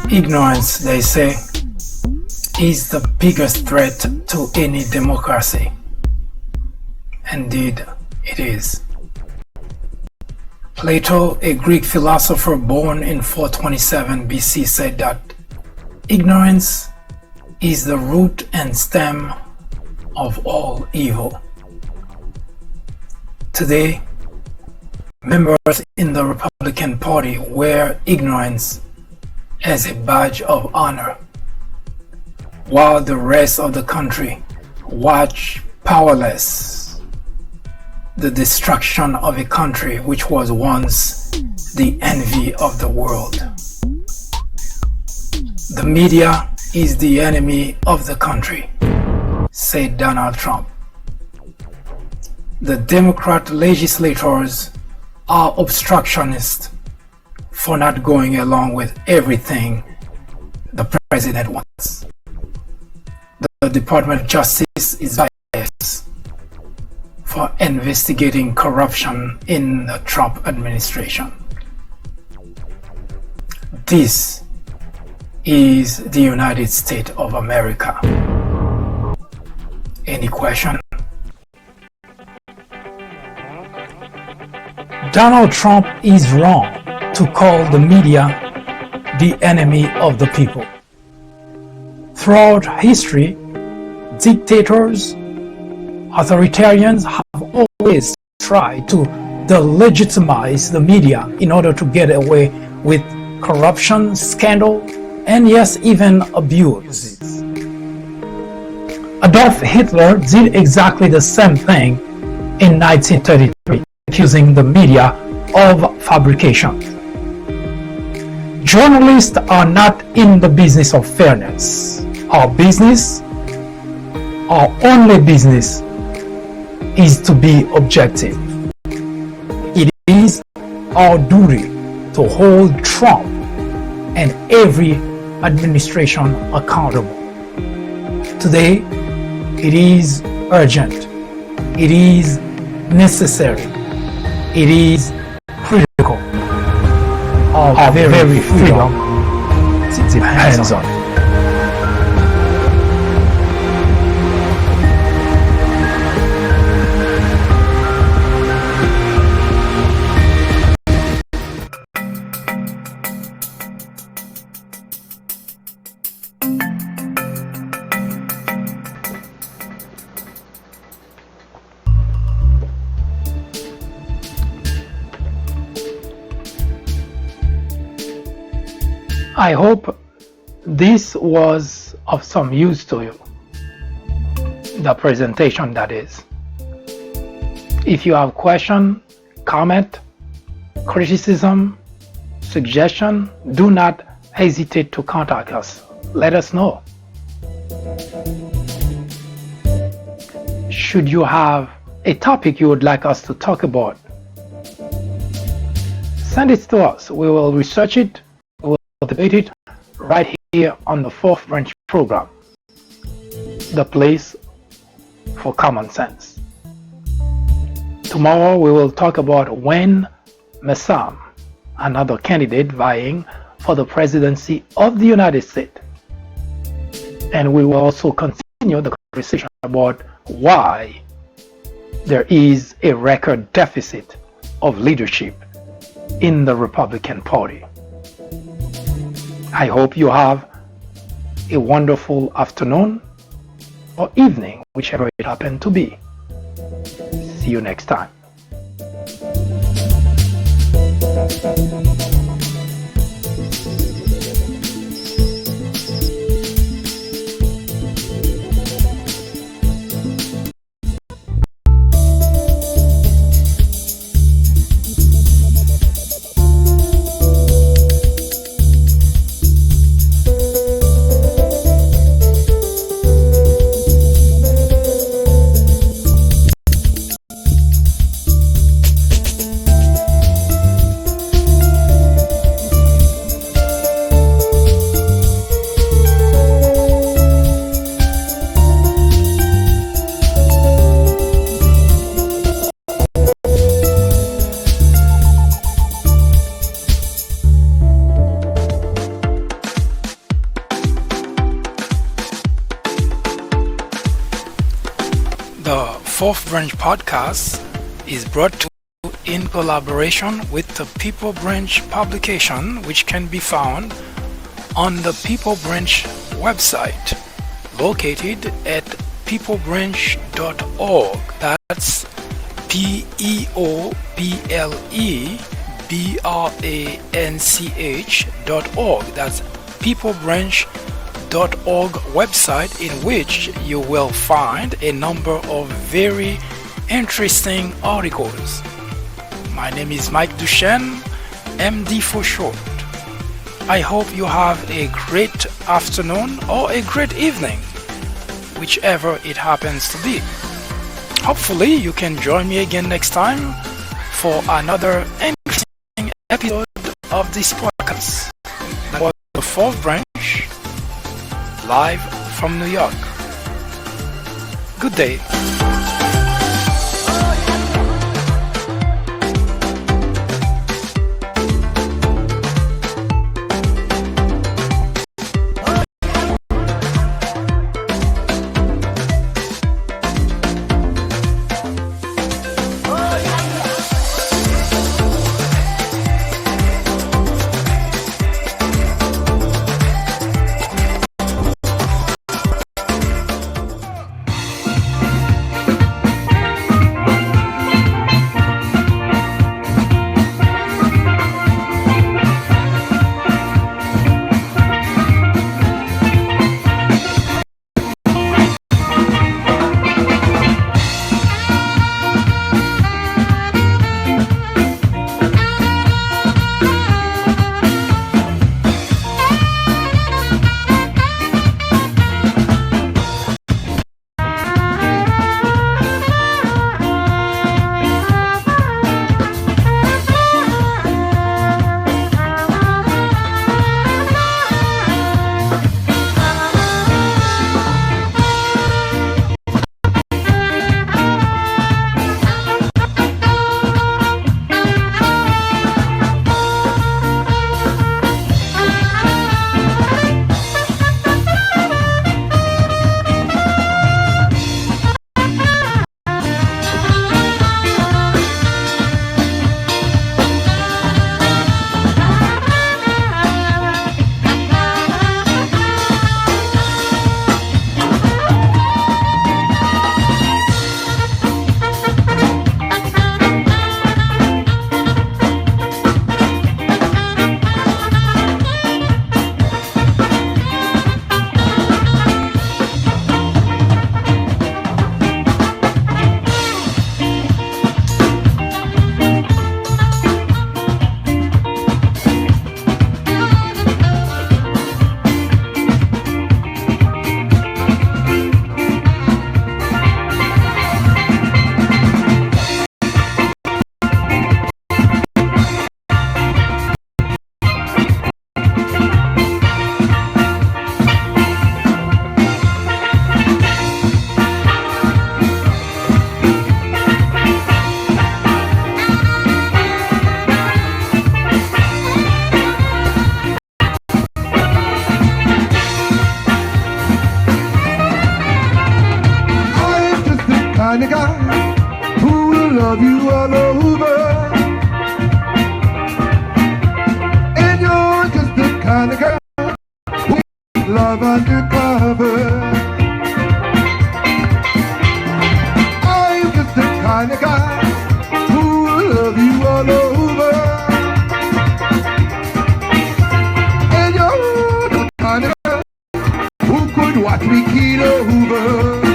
Ignorance, they say, is the biggest threat to any democracy. Indeed, it is. Plato, a Greek philosopher born in 427 BC, said that ignorance is the root and stem of all evil. Today, members in the Republican Party wear ignorance as a badge of honor, while the rest of the country watch powerless the destruction of a country which was once the envy of the world. The media is the enemy of the country, said Donald Trump. The Democrat legislators are obstructionists for not going along with everything the president wants. The Department of Justice is biased for investigating corruption in the Trump administration. This is the United States of America. Any question? Donald Trump is wrong to call the media the enemy of the people. Throughout history, dictators, authoritarians have always tried to delegitimize the media in order to get away with corruption, scandal, and yes, even abuse. Adolf Hitler did exactly the same thing in 1933, accusing the media of fabrication. Journalists are not in the business of fairness. Our only business is to be objective. It is our duty to hold Trump and every administration accountable. Today, it is urgent. It is necessary. It is critical. Our very freedom depends on it. I hope this was of some use to you, the presentation that is. If you have question, comment, criticism, suggestion, do not hesitate to contact us. Let us know. Should you have a topic you would like us to talk about, Send it to us. We will research it, we will debate it right here on the Fourth Branch program, the place for common sense. Tomorrow we will talk about Wen Messam, another candidate vying for the presidency of the United States. And we will also continue the conversation about why there is a record deficit of leadership in the Republican Party. I hope you have a wonderful afternoon or evening, whichever it happened to be. See you next time. The Fourth Branch podcast is brought to you in collaboration with the People Branch publication, which can be found on the People Branch website, located at peoplebranch.org. That's peoplebranch.org. That's peoplebranch.org website, in which you will find a number of very interesting articles. My name is Mike Duchesne, MD for short. I hope you have a great afternoon or a great evening, whichever it happens to be. Hopefully you can join me again next time for another interesting episode of this podcast. That was the Fourth Branch, live from New York. Good day. kind of guy who will love you all over. And you're just the kind of girl who love undercover. I'm just the kind of guy who will love you all over. And you're the kind of girl who could watch me keel over.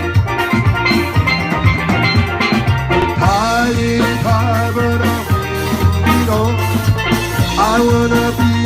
Tide is high, but I wanna be